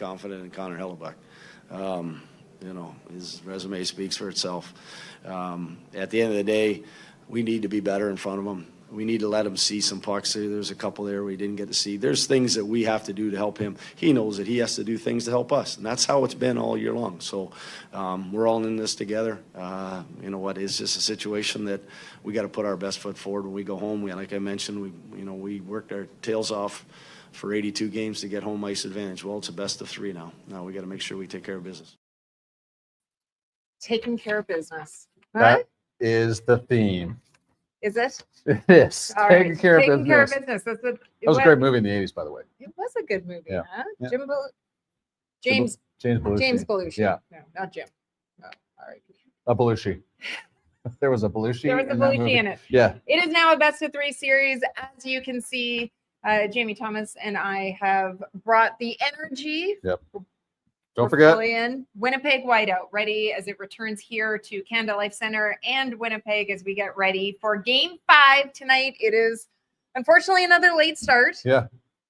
confident in Connor Hellebuyck. You know, his resume speaks for itself. At the end of the day, we need to be better in front of him. We need to let him see some pucks. There's a couple there we didn't get to see. There's things that we have to do to help him. He knows that he has to do things to help us, and that's how it's been all year long. So we're all in this together. You know what? It's just a situation that we got to put our best foot forward when we go home. Like I mentioned, we worked our tails off for 82 games to get home ice advantage. Well, it's a best of 3 now. Now we got to make sure we take care of business. Taking care of business. That is the theme. Is it? It is. All Taking right. care of Taking care of business. business. That was a great movie in the 80s, by the way. It was a good movie, Yeah. huh? Yeah. James Belushi. James Belushi. Yeah. No, not Jim. Oh, all right. A Belushi. There was a Belushi. There was a in that Belushi movie. in it. Yeah. It is now a best of 3 series. As you can see, Jamie Thomas and I have brought the energy. Yep. Don't forget. In Winnipeg Whiteout, ready as it returns here to Canada Life Center and Winnipeg as we get ready for Game 5 tonight. It is unfortunately another late start. Yeah.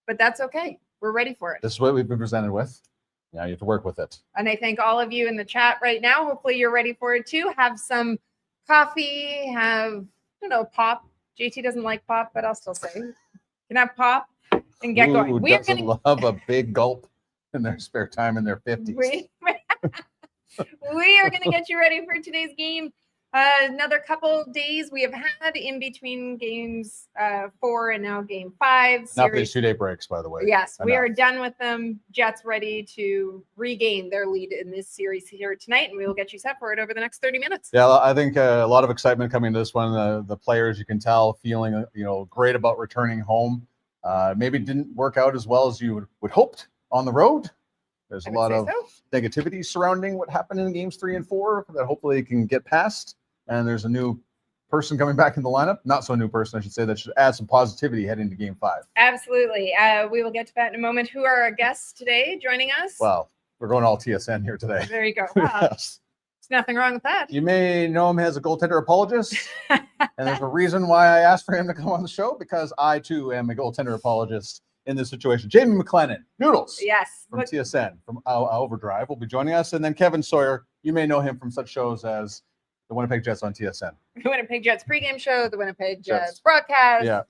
But that's okay. We're ready for it. This is what we've been presented with. Now you have to work with it. And I thank all of you in the chat right now. Hopefully you're ready for it too. Have some coffee, have, pop. JT doesn't like pop, but I'll still say you can have pop and get going. Who doesn't love a big gulp in their spare time in their 50s? We are going to get you ready for today's game. Another couple days we have had in between games 4 and now game 5. Not these 2-day breaks, by the way. Yes, we are done with them. Jets ready to regain their lead in this series here tonight, and we will get you set for it over the next 30 minutes. Yeah, I think a lot of excitement coming to this one. The players, you can tell, feeling great about returning home. Maybe didn't work out as well as you would hoped on the road. There's a lot of negativity surrounding what happened in games 3 and 4 that hopefully can get past. And there's a new person coming back in the lineup. Not so new person, I should say, that should add some positivity heading to game 5. Absolutely. We will get to that in a moment. Who are our guests today joining us? Well, we're going all TSN here today. There you go. Wow. Yes. There's nothing wrong with that. You may know him as a goaltender apologist. And there's a reason why I asked for him to come on the show, because I, too, am a goaltender apologist in this situation. Jamie McLennan, Noodles. Yes. From TSN, from Overdrive, will be joining us. And then Kevin Sawyer, you may know him from such shows as the Winnipeg Jets on TSN. The Winnipeg Jets pregame show, the Winnipeg Jets broadcast. Yeah.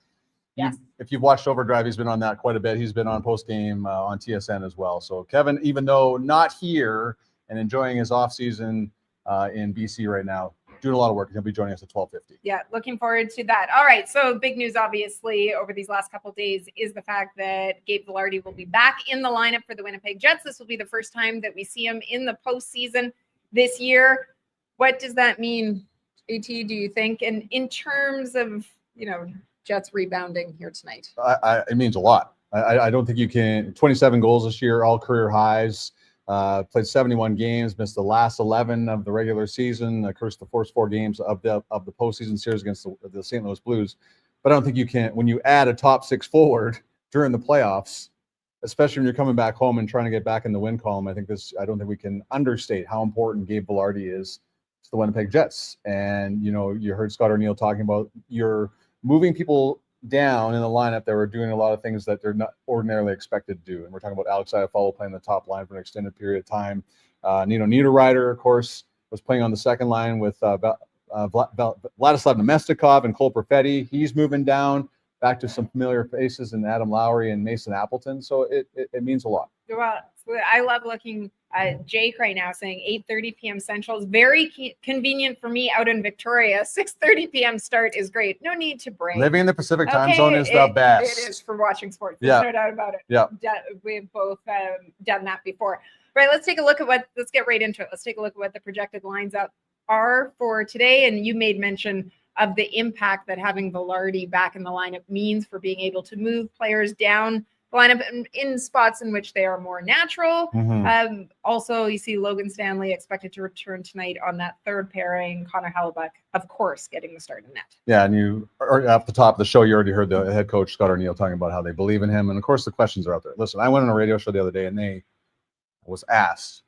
Yes. If you've watched Overdrive, he's been on that quite a bit. He's been on postgame on TSN as well. So Kevin, even though not here and enjoying his offseason in BC right now, doing a lot of work. He'll be joining us at 12:50. Yeah, looking forward to that. All right, so big news, obviously, over these last couple of days is the fact that Gabe Vilardi will be back in the lineup for the Winnipeg Jets. This will be the first time that we see him in the postseason this year. What does that mean, AT, do you think? And in terms of, Jets rebounding here tonight? It means a lot. I don't think you can. 27 goals this year, all career highs. Played 71 games, missed the last 11 of the regular season, of course, the first 4 games of the postseason series against the St. Louis Blues. But I don't think you can, when you add a top 6 forward during the playoffs, especially when you're coming back home and trying to get back in the win column, I don't think we can understate how important Gabe Vilardi is to the Winnipeg Jets. And, you heard Scott O'Neill talking about you're moving people down in the lineup that were doing a lot of things that they're not ordinarily expected to do. And we're talking about Alex Iafallo playing the top line for an extended period of time. Nino Niederreiter, of course, was playing on the second line with Vladislav Namestnikov and Cole Perfetti. He's moving down back to some familiar faces in Adam Lowry and Mason Appleton. So it means a lot. Well, I love looking at Jake right now saying 8:30 p.m. Central is very convenient for me out in Victoria. 6:30 p.m. start is great. No need to break. Living in the Pacific time zone is the best. It is for watching sports. There's no doubt about it. Yeah. We've both done that before. Right, let's take a look at let's get right into it. Let's take a look at what the projected lines up are for today. And you made mention of the impact that having Valardi back in the lineup means for being able to move players down the lineup in spots in which they are more natural. Mm-hmm. Also, you see Logan Stanley expected to return tonight on that third pairing. Connor Hellebuyck, of course, getting the start in net. Yeah, and off the top of the show, you already heard the head coach, Scott O'Neill, talking about how they believe in him. And, of course, the questions are out there. Listen, I went on a radio show the other day, and they was asked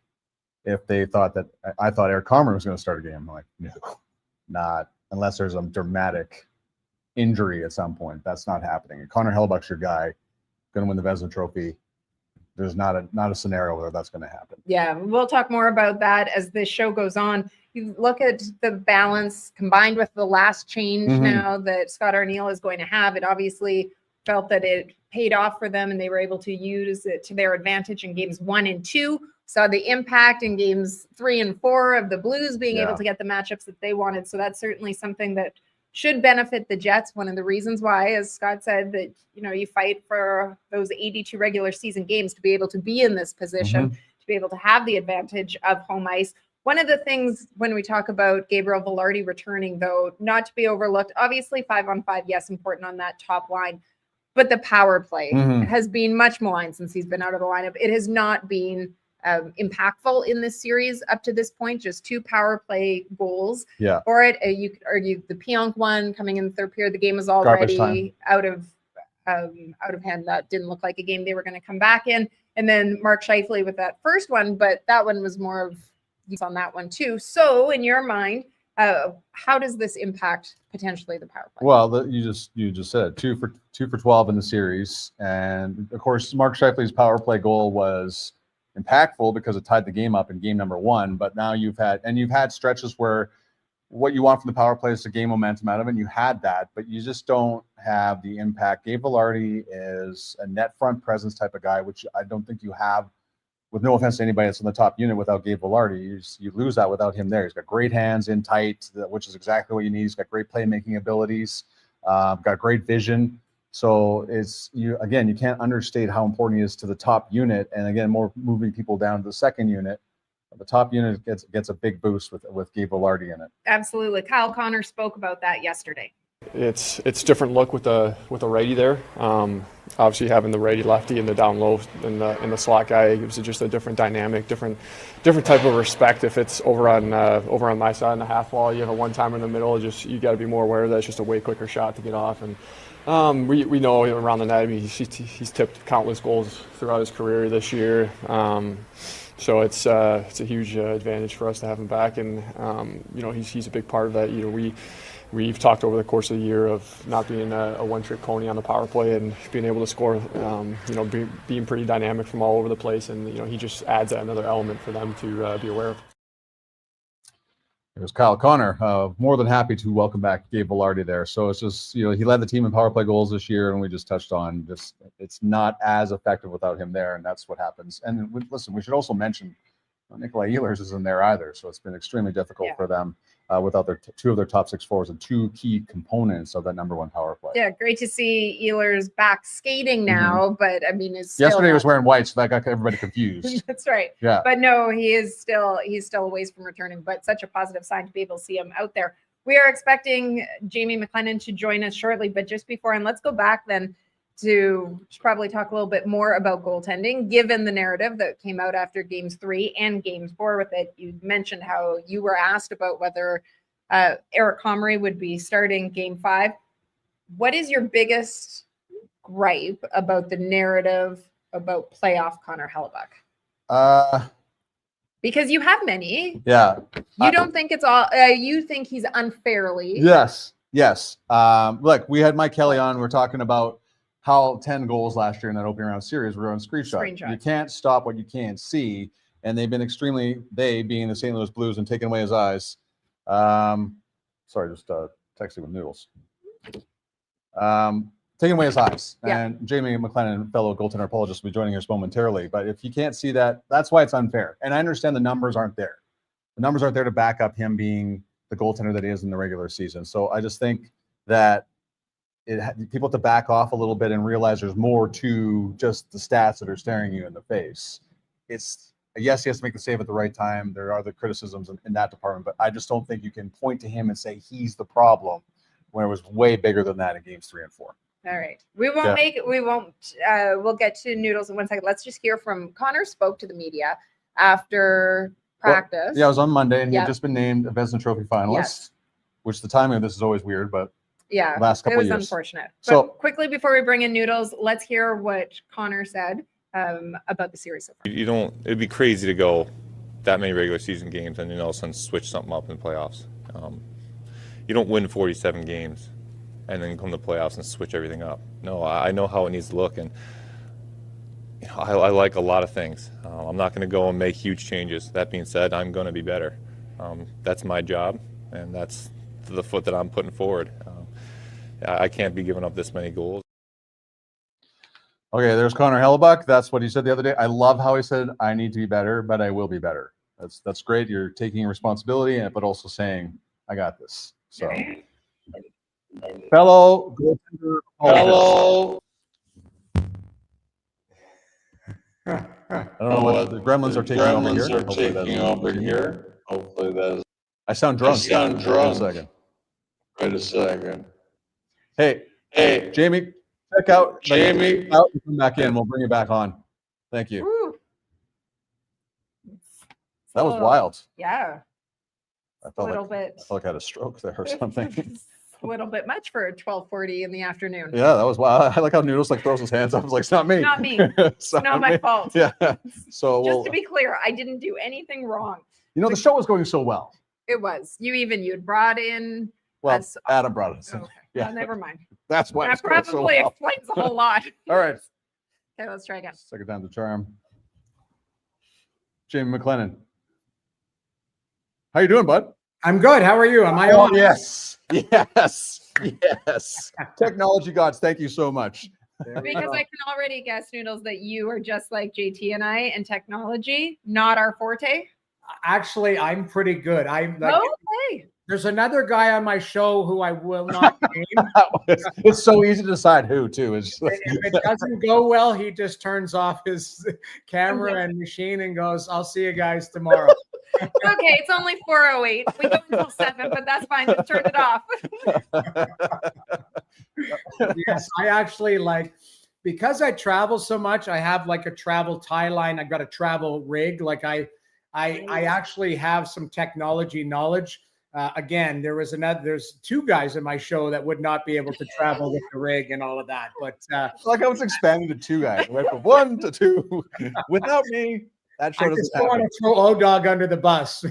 if they thought that – I thought Eric Comrie was going to start a game. I'm like, no, not unless there's a dramatic injury at some point. That's not happening. And Connor Hellebuyck's your guy. Going to win the Vezina Trophy. there's not a scenario where that's going to happen. Yeah, we'll talk more about that as this show goes on. You look at the balance combined with the last change now that Scott Arniel is going to have. It obviously felt that it paid off for them and they were able to use it to their advantage in games 1 and 2. Saw the impact in games 3 and 4 of the Blues being able to get the matchups that they wanted. So that's certainly something that should benefit the Jets. One of the reasons why, as Scott said, that you fight for those 82 regular season games to be able to be in this position, to be able to have the advantage of home ice. One of the things when we talk about Gabriel Vilardi returning, though, not to be overlooked, obviously 5-on-5, yes, important on that top line, but the power play has been much maligned since he's been out of the lineup. It has not been impactful in this series up to this point, just 2 power play goals for it. You could argue the Pionk one coming in the third period, the game was already out of hand. That didn't look like a game they were going to come back in. And then Mark Scheifele with that first one, but that one was more of on that one too. So in your mind, how does this impact potentially the power play? Well, you just said 2 for 12 in the series, and of course Mark Scheifele's power play goal was impactful because it tied the game up in game number 1. But now you've had stretches where what you want from the power play is to gain momentum out of it, and you had that, but you just don't have the impact. Gabe Valardi is a net front presence type of guy, which I don't think you have, with no offense to anybody that's in the top unit, without Gabe Vilardi. You lose that without him there. He's got great hands in tight, which is exactly what you need. He's got great playmaking abilities, got great vision. So you can't understate how important he is to the top unit. And again, more moving people down to the second unit. The top unit gets a big boost with Gabe Vilardi in it. Absolutely. Kyle Connor spoke about that yesterday. It's different look with the righty there. Obviously having the righty lefty in the down low in the slot guy gives it just a different dynamic, different type of respect. If it's over on my side in the half wall, you have a one timer in the middle. You got to be more aware of that. It's just a way quicker shot to get off. And we know around the net. I mean, he's tipped countless goals throughout his career this year. So it's a huge advantage for us to have him back, and he's a big part of that. We've talked over the course of the year of not being a one-trick pony on the power play and being able to score, being pretty dynamic from all over the place. And, he just adds another element for them to be aware of. It was Kyle Connor. More than happy to welcome back Gabe Vilardi there. So it's just, he led the team in power play goals this year, and we just touched on it's not as effective without him there, and that's what happens. And listen, we should also mention Nikolai Ehlers isn't there either, so it's been extremely difficult for them without two of their top 6 forwards and 2 key components of that number 1 power play. Yeah, great to see Ehlers back skating now, but I mean, yesterday he was wearing white, so that got everybody confused. That's right. Yeah, but no, he's still a ways from returning, but such a positive sign to be able to see him out there. We are expecting Jamie McLennan to join us shortly, but just before, and let's go back then to probably talk a little bit more about goaltending, given the narrative that came out after games 3 and games 4 with it. You mentioned how you were asked about whether Eric Comrie would be starting game 5. What is your biggest gripe about the narrative about playoff Connor Hellebuyck? Because you have many. Yeah. You don't think it's all, you think he's unfairly. Yes. Look, we had Mike Kelly on. We're talking about how 10 goals last year in that opening round series were on screenshot. You can't stop what you can't see. And they've been they being the St. Louis Blues, and taking away his eyes. Sorry, just texting with noodles. Taking away his eyes. Yeah. And Jamie McLennan, fellow goaltender apologist, will be joining us momentarily. But if you can't see that, that's why it's unfair. And I understand the numbers aren't there. The numbers aren't there to back up him being the goaltender that he is in the regular season. So I just think that people have to back off a little bit and realize there's more to just the stats that are staring you in the face. It's yes, he has to make the save at the right time. There are the criticisms in that department, but I just don't think you can point to him and say he's the problem when it was way bigger than that in games 3 and 4. All right. We'll get to noodles in 1 second. Let's just hear from Connor. Spoke to the media after practice. It was on Monday, and he had just been named a Vezina Trophy finalist, which the timing of this is always weird, but last couple of years. It was unfortunate. So quickly before we bring in noodles, let's hear what Connor said about the series so far. It'd be crazy to go that many regular season games and then all of a sudden switch something up in the playoffs. You don't win 47 games and then come to the playoffs and switch everything up. No, I know how it needs to look, and I like a lot of things. I'm not going to go and make huge changes. That being said, I'm going to be better. That's my job, and that's the foot that I'm putting forward. I can't be giving up this many goals. Okay, there's Connor Hellebuyck. That's what he said the other day. I love how he said, I need to be better, but I will be better. That's great. You're taking responsibility, but also saying, I got this. So, fellow goaltender. Hello. I don't know what the gremlins are taking over here. Hopefully that is. I sound drunk. Wait a second. Hey, Jamie, check out. Jamie. Out and come back in. We'll bring you back on. Thank you. Woo. That was wild. Yeah. I A felt little like bit. I felt like I had a stroke there or something. A little bit much for 12:40 in the afternoon. Yeah, that was wild. I like how Noodles like throws his hands up. I was like, it's not me. Not me. It's Not my fault. Yeah. So Just to be clear, I didn't do anything wrong. the show was going so well. It was. You'd brought in. Well, us- Adam brought us. Okay. Yeah. Well, never mind. That's why That it's going so probably well. explains a whole lot. All right. Okay, let's try again. Second time's the charm. Jamie McLennan. How you doing, bud? I'm good. How are you? Am I on? Yes. Technology gods, thank you so much. Because I can already guess, Noodles, that you are just like JT and I, and technology, not our forte. Actually, I'm pretty good. I'm like, Okay. there's another guy on my show who I will not name. It's so easy to decide who, too. It's If it doesn't go well, he just turns off his camera and machine and goes, I'll see you guys tomorrow. Okay, it's only 4:08. We go until 7, but that's fine. Just turn it off. Yes, I actually because I travel so much, I have like a travel tie line. I've got a travel rig. Like I actually have some technology knowledge. Again, there's two guys in my show that would not be able to travel with the rig and all of that. But like I was expanding to two guys. I went from 1 to 2. Without me, that show I doesn't just don't want happen. to throw O-Dog under the bus.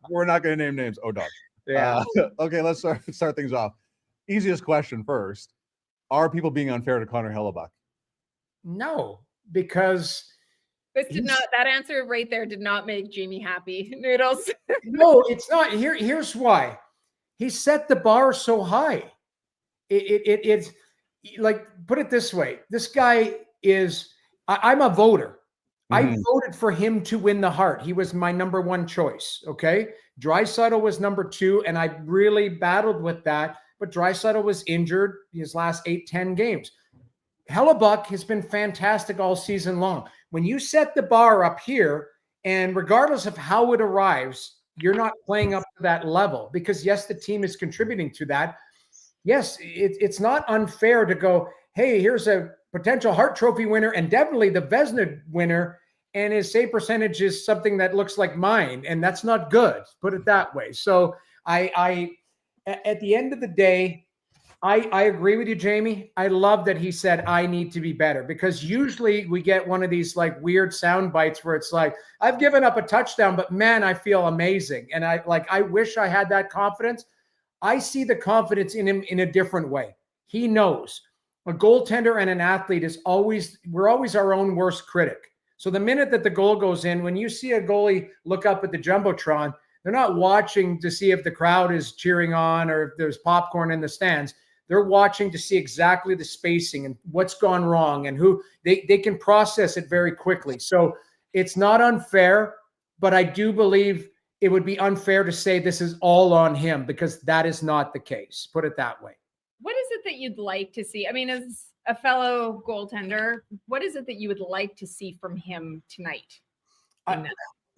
We're not going to name names. Oh, dog. Yeah. Okay, let's start things off. Easiest question first. Are people being unfair to Connor Hellebuyck? No, because That answer right there did not make Jamie happy. Noodles. no, it's not. Here's why. He set the bar so high. It's like, put it this way. This guy is, I'm a voter. I voted for him to win the Hart. He was my number one choice. Okay. Draisaitl was number 2, and I really battled with that. But Draisaitl was injured his last 8-10 games. Hellebuyck has been fantastic all season long. When you set the bar up here, and regardless of how it arrives, you're not playing up to that level because, yes, the team is contributing to that. Yes, it's not unfair to go, hey, here's a potential Hart Trophy winner and definitely the Vezina winner, and his save percentage is something that looks like mine, and that's not good. Put it that way. So I at the end of the day, I agree with you, Jamie. I love that he said, I need to be better, because usually we get one of these like weird sound bites where it's like, I've given up a touchdown, but man, I feel amazing. And I wish I had that confidence. I see the confidence in him in a different way. He knows a goaltender and an athlete we're always our own worst critic. So the minute that the goal goes in, when you see a goalie look up at the Jumbotron, they're not watching to see if the crowd is cheering on or if there's popcorn in the stands. They're watching to see exactly the spacing and what's gone wrong and who they can process it very quickly. So it's not unfair, but I do believe it would be unfair to say this is all on him, because that is not the case. Put it that way. What is it that you'd like to see? I mean, as a fellow goaltender, what is it that you would like to see from him tonight?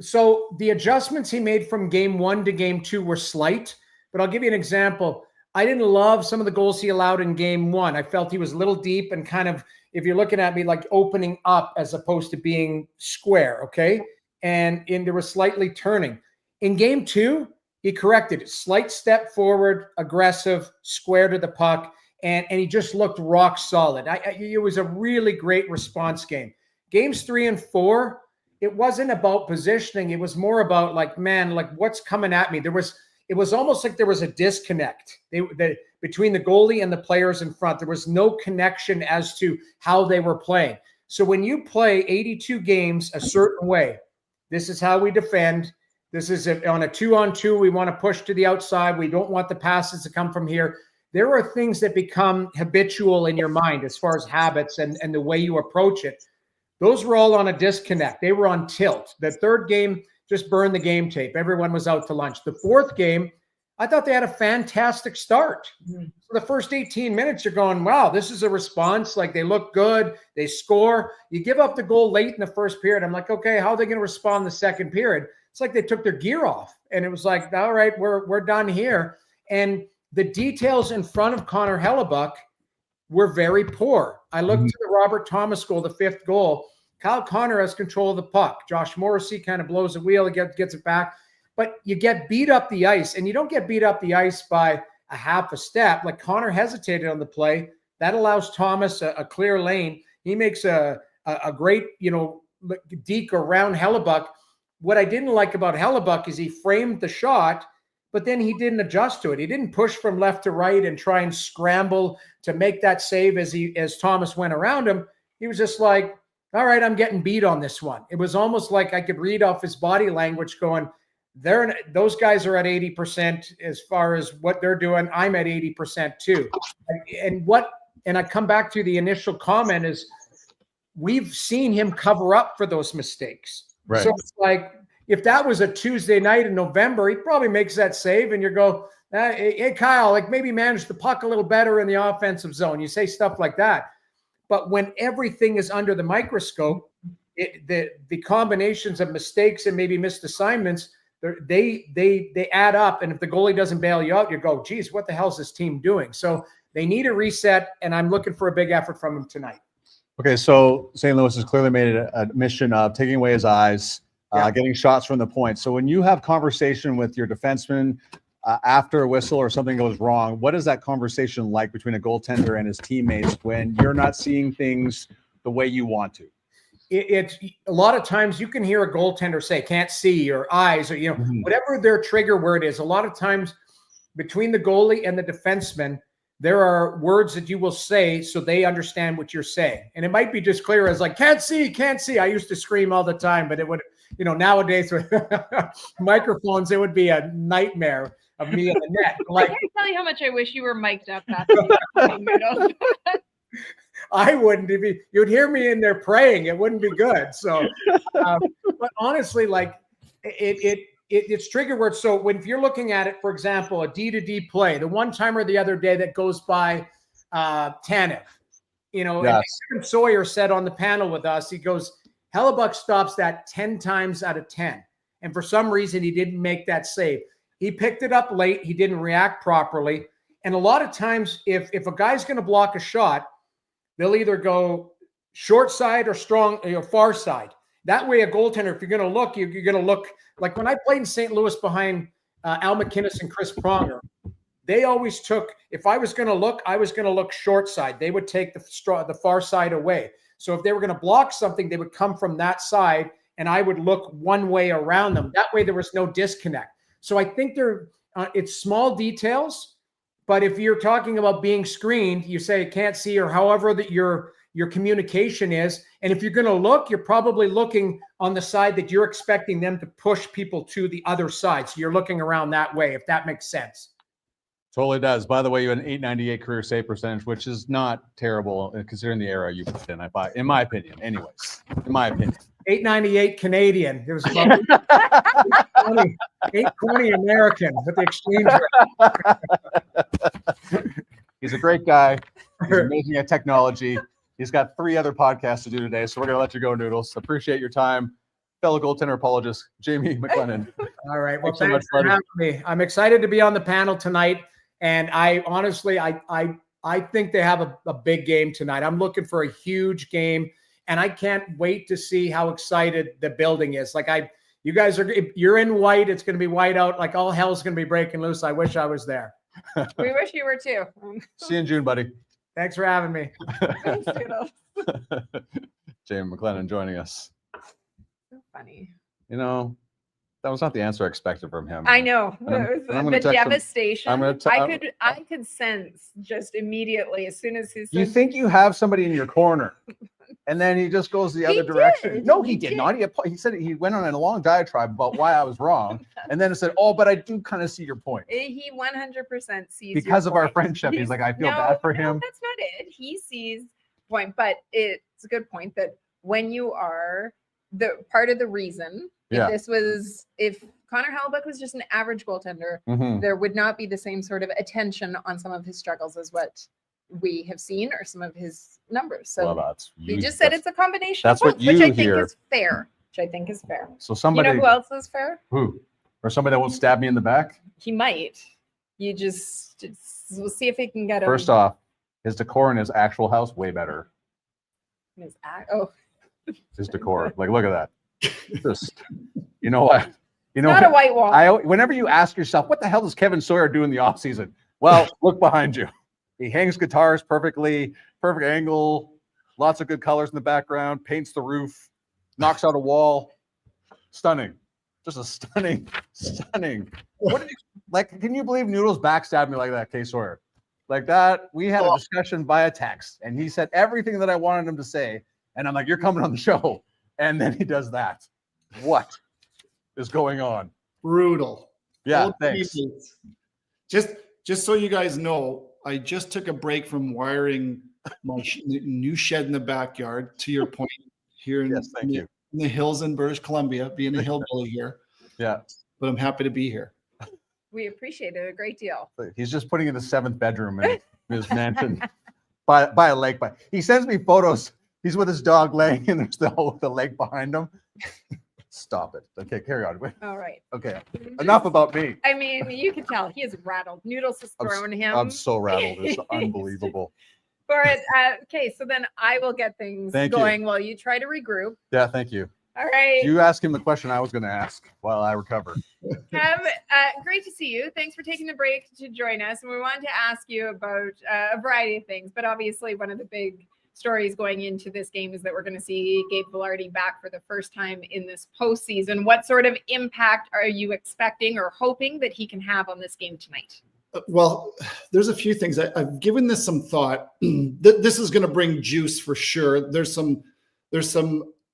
So the adjustments he made from game 1 to game 2 were slight, but I'll give you an example. I didn't love some of the goals he allowed in game 1. I felt he was a little deep and kind of, if you're looking at me, like opening up as opposed to being square, okay? And there was slightly turning. In game 2, he corrected it. Slight step forward, aggressive, square to the puck, and he just looked rock solid. It was a really great response game. Games 3 and 4, it wasn't about positioning. It was more about like, man, like what's coming at me. it was almost like there was a disconnect between the goalie and the players in front. There was no connection as to how they were playing. So when you play 82 games a certain way, this is how we defend. This is on a 2-on-2. We want to push to the outside. We don't want the passes to come from here. There are things that become habitual in your mind as far as habits and the way you approach it. Those were all on a disconnect. They were on tilt. The third game just burned the game tape. Everyone was out to lunch. The fourth game, I thought they had a fantastic start. For the first 18 minutes, you're going, wow, this is a response. Like, they look good. They score. You give up the goal late in the first period. I'm like, okay, how are they going to respond in the second period? It's like they took their gear off. And it was like, all right, we're done here. And the details in front of Connor Hellebuyck were very poor. I looked to the Robert Thomas goal, the fifth goal. Kyle Connor has control of the puck. Josh Morrissey kind of blows the wheel, gets it back. But you get beat up the ice, and you don't get beat up the ice by a half a step. Like, Connor hesitated on the play. That allows Thomas a clear lane. He makes a great, deke around Hellebuyck. What I didn't like about Hellebuyck is he framed the shot, but then he didn't adjust to it. He didn't push from left to right and try and scramble to make that save as Thomas went around him. He was just like, all right, I'm getting beat on this one. It was almost like I could read off his body language going, those guys are at 80% as far as what they're doing. I'm at 80% too. And I come back to the initial comment is we've seen him cover up for those mistakes. Right. So it's like, if that was a Tuesday night in November, he probably makes that save and you go, hey, Kyle, like, maybe manage the puck a little better in the offensive zone. You say stuff like that. But when everything is under the microscope, the combinations of mistakes and maybe missed assignments, they add up. And if the goalie doesn't bail you out, you go, geez, what the hell is this team doing? So they need a reset, and I'm looking for a big effort from them tonight. Okay, so St. Louis has clearly made it a mission of taking away his eyes, getting shots from the point. So when you have conversation with your defenseman after a whistle or something goes wrong, what is that conversation like between a goaltender and his teammates when you're not seeing things the way you want to? It's a lot of times you can hear a goaltender say can't see or eyes or whatever their trigger word is. A lot of times between the goalie and the defenseman, there are words that you will say so they understand what you're saying. And it might be just clear as like, can't see. I used to scream all the time, but it would, nowadays with microphones, it would be a nightmare of me in the net. Like, I can't tell you how much I wish you were mic'd up. I wouldn't be. You'd hear me in there praying. It wouldn't be good. So, but honestly, like it's trigger words. So if you're looking at it, for example, a D-to-D play, the one timer the other day that goes by Tanev, Yes. and Sawyer said on the panel with us, he goes, Hellebuyck stops that 10 times out of 10. And for some reason, he didn't make that save. He picked it up late. He didn't react properly. And a lot of times, if a guy's going to block a shot, they'll either go short side or strong, far side. That way, a goaltender, if you're going to look, you're going to look like when I played in St. Louis behind Al McInnes and Chris Pronger. They always took, if I was going to look, I was going to look short side. They would take the far side away. So if they were going to block something, they would come from that side, and I would look one way around them. That way, there was no disconnect. So I think it's small details, but if you're talking about being screened, you say can't see or however that your communication is. And if you're going to look, you're probably looking on the side that you're expecting them to push people to the other side. So you're looking around that way, if that makes sense. Totally does. By the way, you had an .898 career save percentage, which is not terrible considering the era you put in. In my opinion, anyways. In my opinion, 898 Canadian. It was about 820 American with the exchange rate. He's a great guy. He's amazing at technology. He's got 3 other podcasts to do today, so we're gonna let you go, Noodles. Appreciate your time, fellow goaltender apologist Jamie McLennan. All right. Well, Thanks so much, for buddy. having me. I'm excited to be on the panel tonight. And I honestly, I think they have a big game tonight. I'm looking for a huge game, and I can't wait to see how excited the building is. Like you guys are, if you're in white, it's going to be white out. Like all hell's going to be breaking loose. I wish I was there. We wish you were too. See you in June, buddy. Thanks for having me. Thanks, Doodle. Jamie McLennan joining us. So funny. That was not the answer I expected from him. I know. And I'm The gonna text him. devastation. I'm gonna I could sense just immediately as soon as he said, You think you have somebody in your corner, and then he just goes the other direction. did. No, He he did did. not. He said he went on a long diatribe about why I was wrong, and then it said, "Oh, but I do kind of see your point." he 100% sees Because your of our point. friendship, he's like, I feel No, bad for no, him. that's not it. He sees point, but it's a good point that when you are the part of the reason, Yeah. if Connor Hellebuyck was just an average goaltender, Mhm. there would not be the same sort of attention on some of his struggles as what we have seen or some of his numbers. So Well, that's he just said that's- it's a combination that's of what both, which you I think hear. is fair. Which I think is fair. So somebody You know who else is fair? who or somebody that won't stab me in the back. He might. You just we'll see if he can get him. First off, his decor in his actual house way better. Oh, His decor, like look at that. Just you know what? You know not a what? white wall. Whenever you ask yourself, what the hell does Kevin Sawyer do in the off season? Well, look behind you. He hangs guitars perfectly, perfect angle, lots of good colors in the background, paints the roof, knocks out a wall. Stunning. Just a stunning. What did you like? Can you believe Noodles backstabbed me like that, Kay Sawyer? Like that, we had a discussion via text, and he said everything that I wanted him to say. And I'm like, you're coming on the show. And then he does that. What is going on? Brutal. Yeah, Old thanks. pieces. Just so you guys know, I just took a break from wiring my new shed in the backyard. To your point, here in, Yes, thank you. in the hills in British Columbia, being a hillbilly here. Yeah. But I'm happy to be here. We appreciate it a great deal. He's just putting in the 7th bedroom in his mansion by a lake. But he sends me photos. He's with his dog laying, and there's the lake behind him. Stop it. Okay, carry on. All right. Okay, enough about me. I mean, you can tell he is rattled. Noodles has thrown him. I'm so rattled. It's unbelievable. But okay, so then I will get things Thank you. going while you try to regroup. Yeah, thank you. All right. You ask him the question I was going to ask while I recover. Kev, great to see you. Thanks for taking the break to join us. And we wanted to ask you about a variety of things, but obviously one of the big stories going into this game is that we're going to see Gabe Vilardi back for the first time in this postseason. What sort of impact are you expecting or hoping that he can have on this game tonight? Well, there's a few things. I've given this some thought. This is going to bring juice for sure. There's some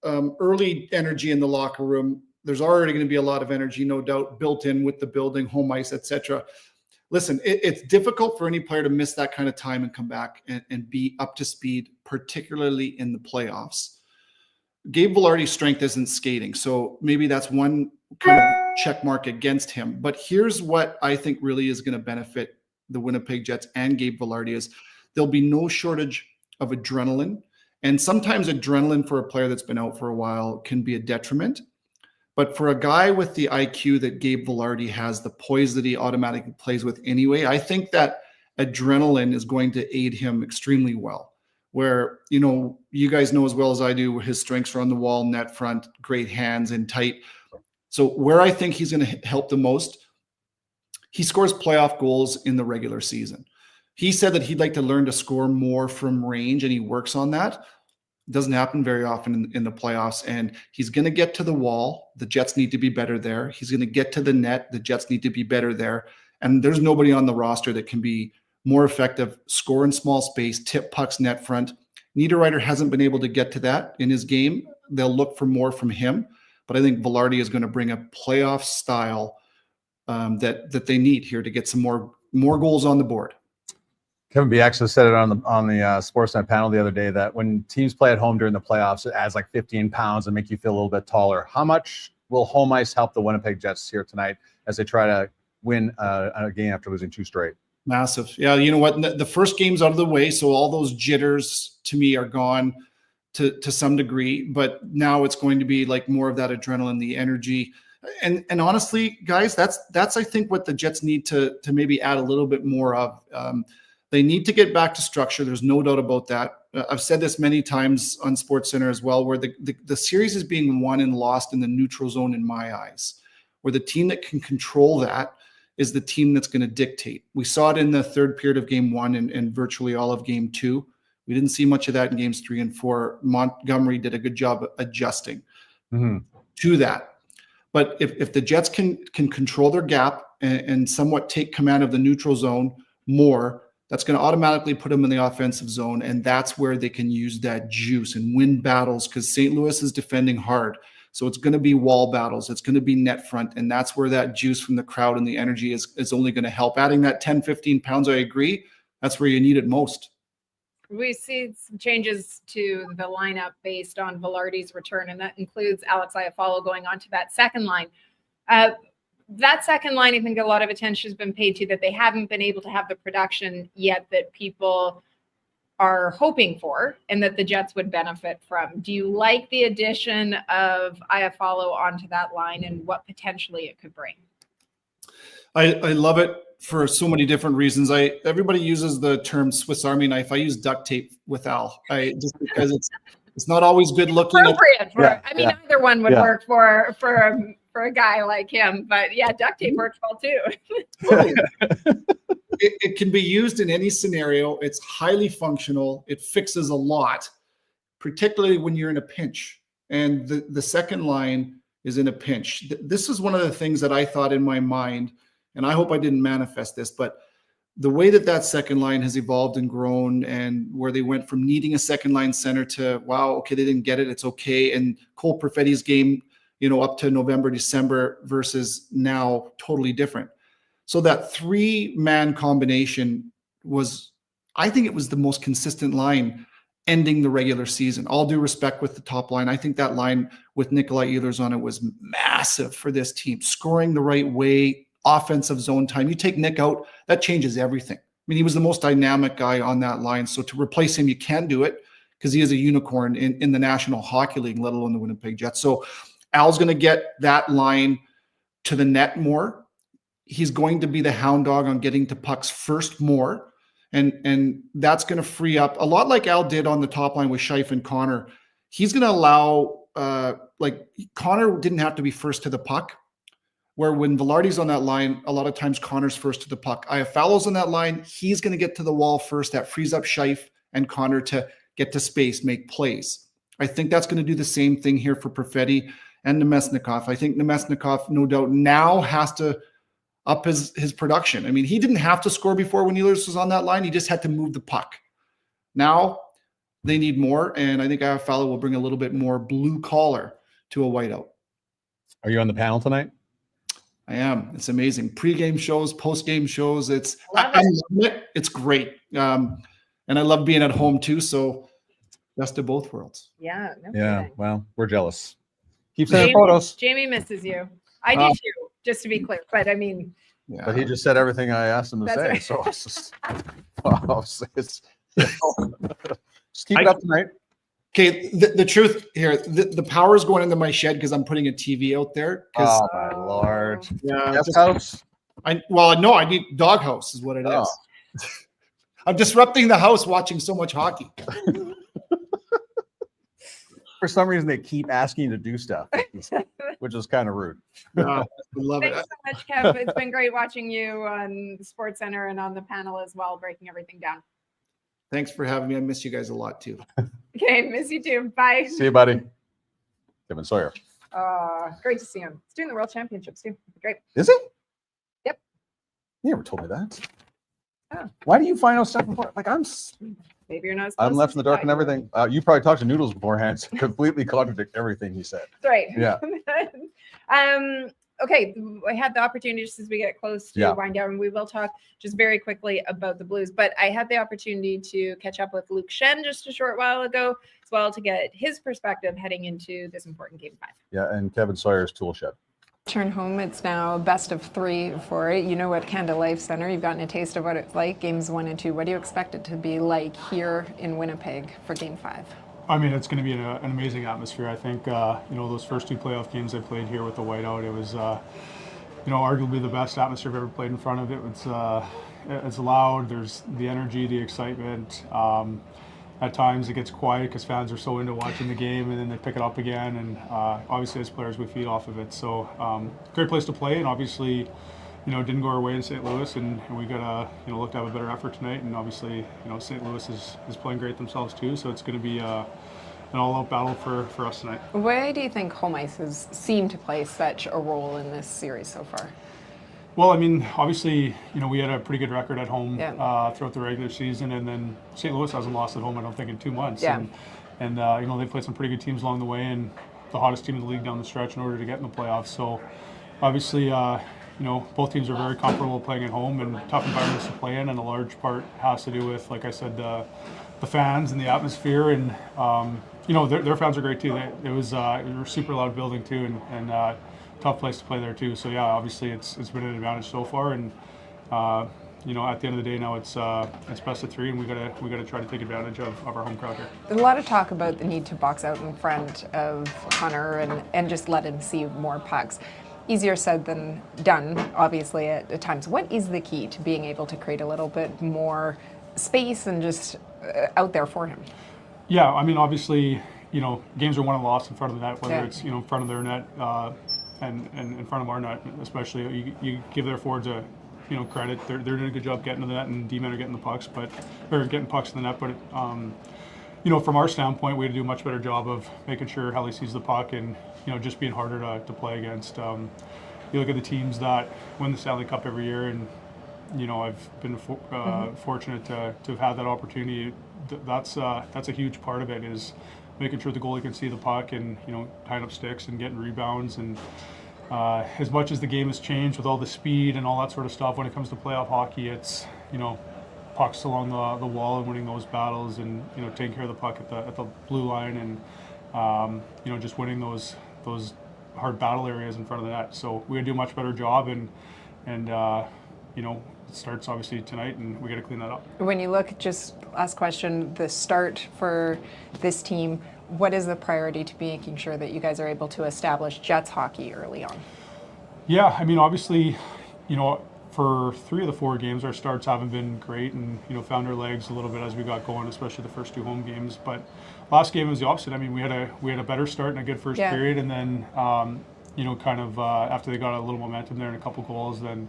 early energy in the locker room. There's already going to be a lot of energy, no doubt, built in with the building, home ice, etc. Listen, it's difficult for any player to miss that kind of time and come back and be up to speed, particularly in the playoffs. Gabe Vilardi's strength isn't skating, so maybe that's one kind of check mark against him. But here's what I think really is going to benefit the Winnipeg Jets and Gabe Vilardi is there'll be no shortage of adrenaline. And sometimes adrenaline for a player that's been out for a while can be a detriment. But for a guy with the IQ that Gabe Vilardi has, the poise that he automatically plays with anyway, I think that adrenaline is going to aid him extremely well. Where, you guys know as well as I do, his strengths are on the wall, net front, great hands and tight. So where I think he's going to help the most, he scores playoff goals in the regular season. He said that he'd like to learn to score more from range, and he works on that. It doesn't happen very often in the playoffs, and he's going to get to the wall. The Jets need to be better there. He's going to get to the net. The Jets need to be better there. And there's nobody on the roster that can be more effective, score in small space, tip pucks net front. Niederreiter hasn't been able to get to that in his game. They'll look for more from him. But I think Vilardi is going to bring a playoff style that they need here to get some more goals on the board. Kevin B actually said it on the Sportsnet panel the other day that when teams play at home during the playoffs, it adds like 15 pounds and make you feel a little bit taller. How much will home ice help the Winnipeg Jets here tonight as they try to win a game after losing 2 straight? Massive. Yeah, you know what? The first game's out of the way, so all those jitters to me are gone to some degree. But now it's going to be like more of that adrenaline, the energy. And honestly, guys, that's I think what the Jets need to maybe add a little bit more of. They need to get back to structure. There's no doubt about that. I've said this many times on SportsCenter as well, where the series is being won and lost in the neutral zone in my eyes, where the team that can control that is the team that's going to dictate. We saw it in the third period of game 1 and virtually all of game 2. We didn't see much of that in games 3 and 4. Montgomery did a good job adjusting to that. But if the Jets can control their gap and somewhat take command of the neutral zone more, that's going to automatically put them in the offensive zone. And that's where they can use that juice and win battles, because St. Louis is defending hard. So it's going to be wall battles. It's going to be net front. And that's where that juice from the crowd and the energy is only going to help. Adding that 10, 15 pounds, I agree. That's where you need it most. We see some changes to the lineup based on Vilardi's return, and that includes Alex Iafallo going on to that second line. That second line, I think a lot of attention has been paid to, that they haven't been able to have the production yet that people are hoping for and that the Jets would benefit from. Do you like the addition of Iafallo onto that line and what potentially it could bring? I love it for so many different reasons. Everybody uses the term Swiss Army knife. I use duct tape with Al. Just because it's not always good looking. Appropriate for, Yeah, I mean, yeah. either one would Yeah. work for a guy like him, but yeah, duct tape works well too. It can be used in any scenario. It's highly functional. It fixes a lot, particularly when you're in a pinch. And the second line is in a pinch. This is one of the things that I thought in my mind, and I hope I didn't manifest this, but the way that second line has evolved and grown, and where they went from needing a second line center to, wow, okay, they didn't get it, it's okay. And Cole Perfetti's game, up to November, December versus now, totally different. So that 3-man combination I think it was the most consistent line ending the regular season. All due respect with the top line, I think that line with Nikolai Ehlers on it was massive for this team. Scoring the right way, offensive zone time. You take Nick out, that changes everything. I mean, he was the most dynamic guy on that line. So to replace him, you can do it because he is a unicorn in the National Hockey League, let alone the Winnipeg Jets. So Al's going to get that line to the net more. He's going to be the hound dog on getting to pucks first more. And that's going to free up a lot, like Al did on the top line with Scheif and Connor. He's going to allow, Connor didn't have to be first to the puck, where when Vilardi's on that line, a lot of times Connor's first to the puck. Iafallo's on that line. He's going to get to the wall first. That frees up Scheif and Connor to get to space, make plays. I think that's going to do the same thing here for Perfetti and Nemesnikov. I think Nemesnikov, no doubt, now has to up his production. I mean, he didn't have to score before when Ehlers was on that line. He just had to move the puck. Now they need more, and I think Iafallo will bring a little bit more blue collar to a whiteout. Are you on the panel tonight? I am. It's amazing. Pre-game shows, post-game shows. I love it. It's great. And I love being at home too. So best of both worlds. Yeah. No Yeah. kidding. Well, we're jealous. Keep sending photos. Jamie misses you. I do too, just to be clear. But I mean, Yeah. But he just said everything I asked him to That's say. right. So it's just, just keep it up tonight. Okay, the truth here, the power is going into my shed because I'm putting a TV out there. Oh my Lord. Yeah, Guest house? I need doghouse is what it is. Oh. I'm disrupting the house watching so much hockey. For some reason, they keep asking you to do stuff, which is kind of rude. I love it. thanks so much, Kev. It's been great watching you on the Sports Center and on the panel as well, breaking everything down. Thanks for having me. I miss you guys a lot too. Okay, miss you too. Bye. See you, buddy. Kevin Sawyer. Great to see him. He's doing the World Championships too. Great. Is he? Yep. You never told me that. Oh. Why do you find out stuff before? Like Maybe you're not. as I'm close left as in the you dark thought and you were. everything. You probably talked to Noodles beforehand. So completely contradict everything he said. That's right. Yeah. Okay, I had the opportunity just as we get close to Yeah. wind down, we will talk just very quickly about the Blues. But I had the opportunity to catch up with Luke Schenn just a short while ago, as well, to get his perspective heading into this important Game 5. Yeah, and Kevin Sawyer's tool shed. Turn home. It's now best of 3 for it. You know, at Canada Life Center, you've gotten a taste of what it's like. Games 1 and 2. What do you expect it to be like here in Winnipeg for Game 5? I mean, it's going to be an amazing atmosphere. I think, those first 2 playoff games I played here with the whiteout, it was, arguably the best atmosphere I've ever played in front of it. It's loud. There's the energy, the excitement. At times it gets quiet because fans are so into watching the game, and then they pick it up again. And obviously, as players, we feed off of it. So, great place to play. And obviously, didn't go our way in St. Louis, and we got to look to have a better effort tonight. And obviously, St. Louis is playing great themselves too. So it's going to be a all-out battle for us tonight. Why do you think home ice has seemed to play such a role in this series so far? Well, I mean, obviously, we had a pretty good record at home throughout the regular season, and then St. Louis hasn't lost at home, I don't think, in 2 months. Yeah. And they played some pretty good teams along the way, and the hottest team in the league down the stretch in order to get in the playoffs. So, obviously, both teams are very comfortable playing at home and tough environments to play in, and a large part has to do with, like I said, the fans and the atmosphere, and their fans are great too. It was a super loud building too, and tough place to play there too. So yeah, obviously it's been an advantage so far, and at the end of the day now it's best of 3, and we gotta try to take advantage of our home crowd here. There's a lot of talk about the need to box out in front of Connor and just let him see more pucks. Easier said than done, obviously, at times. What is the key to being able to create a little bit more space and just out there for him? Yeah, I mean, obviously, games are won and lost in front of the net, whether it's, in front of their net and in front of our net, especially. You give their forwards credit. They're doing a good job getting to the net, and D-men are getting the pucks, getting pucks in the net. But, from our standpoint, we had to do a much better job of making sure Helly sees the puck and, just being harder to play against. You look at the teams that win the Stanley Cup every year, and, I've been fortunate to have had that opportunity. That's a huge part of it, is making sure the goalie can see the puck and, tying up sticks and getting rebounds. And as much as the game has changed with all the speed and all that sort of stuff, when it comes to playoff hockey, it's, pucks along the wall and winning those battles, and, taking care of the puck at the blue line, and, just winning those hard battle areas in front of the net. So we gotta do a much better job, and it starts obviously tonight, and we got to clean that up. When you look, just last question, the start for this team, what is the priority to be making sure that you guys are able to establish Jets hockey early on? Yeah, I mean, obviously, for 3 of the 4 games, our starts haven't been great, and, found our legs a little bit as we got going, especially the first 2 home games. But last game was the opposite. I mean, we had a better start and a good first period, and then, after they got a little momentum there and a couple goals, then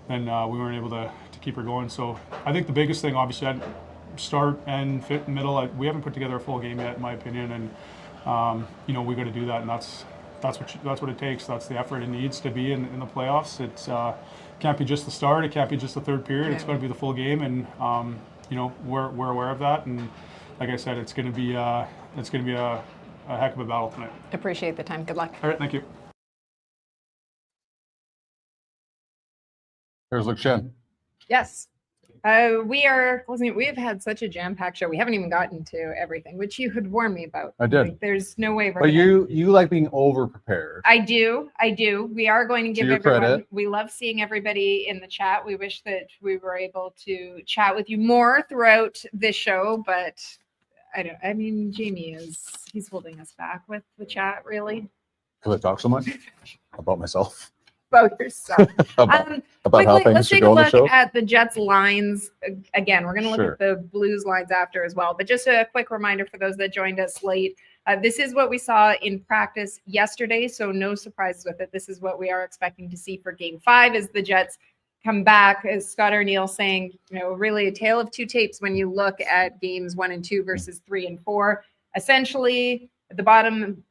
we weren't able to keep her going. So I think the biggest thing, obviously, I'd start and fit in the middle. We haven't put together a full game yet, in my opinion, and we got to do that, and that's what it takes. That's the effort it needs to be in the playoffs. It's can't be just the start. It can't be just the third period. It's got to be the full game, and we're aware of that. And like I said, it's going to be a heck of a battle tonight. Appreciate the time. Good luck. All right, thank you. Here's Luke Schenn. Yes. We are closing. We have had such a jam-packed show. We haven't even gotten to everything, which you had warned me about. I did. Like, there's no way. But you like being over-prepared. I do. We are going to give your everyone. credit. We love seeing everybody in the chat. We wish that we were able to chat with you more throughout this show, but I mean, Jamie he's holding us back with the chat, really. Because I talk so much about myself. About yourself. about Quickly, how things let's should take go a on the look show. at the Jets lines again. We're going to look Sure. at the Blues lines after as well. But just a quick reminder for those that joined us late. This is what we saw in practice yesterday, so no surprises with it. This is what we are expecting to see for Game 5 as the Jets come back. As Scott O'Neill saying, really a tale of 2 tapes when you look at Games 1 and 2 versus 3 and 4. Essentially, at the bottom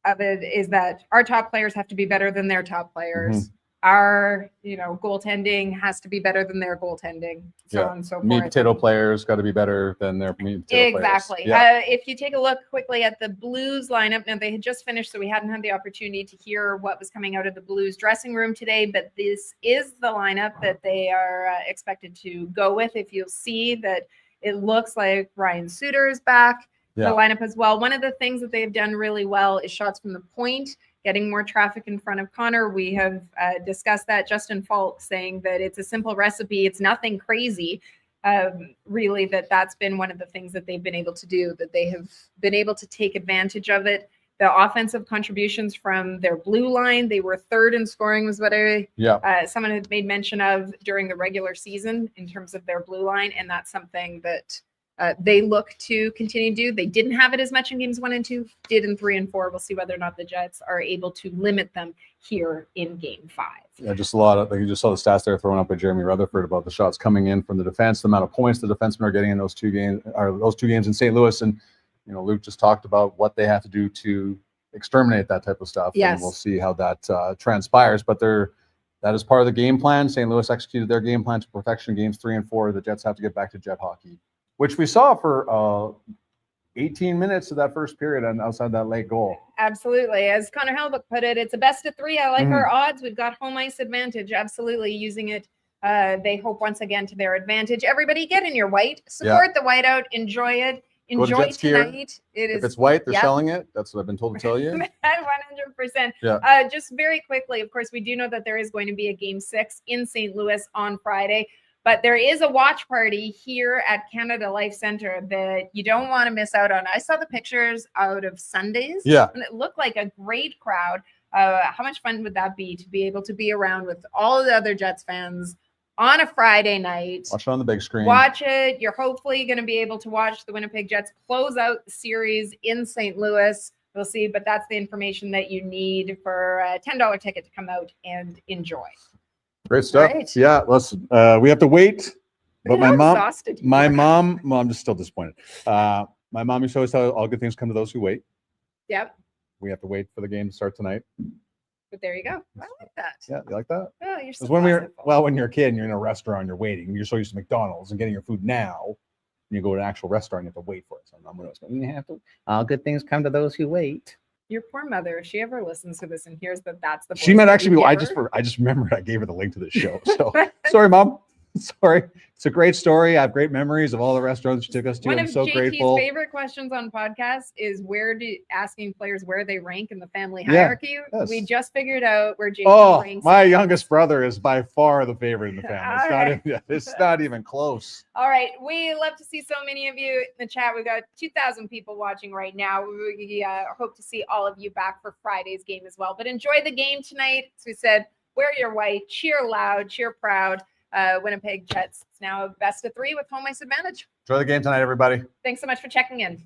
of it is that our top players have to be better than their top players. Mm-hmm. Our, goaltending has to be better than their goaltending, so on and so forth. Meat potato players got to be better than their meat potato Exactly. players. Yeah. If you take a look quickly at the Blues lineup, now they had just finished, so we hadn't had the opportunity to hear what was coming out of the Blues dressing room today, but this is the lineup that they are expected to go with. If you'll see that it looks like Ryan Suter is back. Yeah. The lineup as well. One of the things that they've done really well is shots from the point, getting more traffic in front of Connor. We have discussed that. Justin Falk saying that it's a simple recipe. It's nothing crazy. Really, that's been one of the things that they've been able to do, that they have been able to take advantage of it. The offensive contributions from their blue line, they were 3rd in scoring, was what someone had made mention of during the regular season in terms of their blue line. And that's something that they look to continue to do. They didn't have it as much in Games 1 and 2, did in 3 and 4. We'll see whether or not the Jets are able to limit them here in Game 5. Yeah, just a lot of, you just saw the stats there thrown up by Jeremy Rutherford about the shots coming in from the defense, the amount of points the defensemen are getting in those 2 games, in St. Louis. And, Luke just talked about what they have to do to exterminate that type of stuff. Yes. And we'll see how that transpires. But that is part of the game plan. St. Louis executed their game plan to perfection. Games 3 and 4. The Jets have to get back to jet hockey, which we saw for 18 minutes of that first period and outside that late goal. Absolutely. As Connor Hellebuyck put it, it's a best of 3. I like Mhm. our odds. We've got home ice advantage. Absolutely using it. They hope once again to their advantage. Everybody get in your white. Support the whiteout. Enjoy it. Go to Enjoy Jet Skier. tonight. It If is it's white, they're Yep. selling it. That's what I've been told to tell you. 100%. Yeah. Just very quickly, of course, we do know that there is going to be a game 6 in St. Louis on Friday, but there is a watch party here at Canada Life Center that you don't want to miss out on. I saw the pictures out of Sundays. Yeah. And it looked like a great crowd. How much fun would that be to be able to be around with all the other Jets fans on a Friday night? Watch it on the big screen. Watch it. You're hopefully going to be able to watch the Winnipeg Jets close out the series in St. Louis. We'll see, but that's the information that you need for a $10 ticket to come out and enjoy. Great stuff. Right. Yeah, listen, we have to wait. But my How mom, exhausted you my are. mom, well, I'm just still disappointed. My mom used to always tell all good things come to those who wait. Yep. We have to wait for the game to start tonight. But there you go. I like that. Yeah, you like that? Oh, you're so Because when positive. when you're a kid and you're in a restaurant, you're waiting. You're so used to McDonald's and getting your food now. You go to an actual restaurant, you have to wait for it. So I'm always going, you have to. All good things come to those who wait. Your poor mother, if she ever listens to this and hears that that's the She voice might that actually you be. give her. I just remembered I gave her the link to the show. So sorry, Mom. Sorry. It's a great story. I have great memories of all the restaurants she took us to. One I'm of so JT's grateful. favorite questions on podcasts is asking players where they rank in the family Yeah, hierarchy. yes. We just figured out where JT Oh, ranks. my youngest brother is by far the favorite in the family. It's All not right. even, it's not even close. All right. We love to see so many of you in the chat. We've got 2,000 people watching right now. We hope to see all of you back for Friday's game as well. But enjoy the game tonight. As we said, wear your white, cheer loud, cheer proud. Winnipeg Jets. It's now a best of 3 with home ice advantage. Enjoy the game tonight, everybody. Thanks so much for checking in.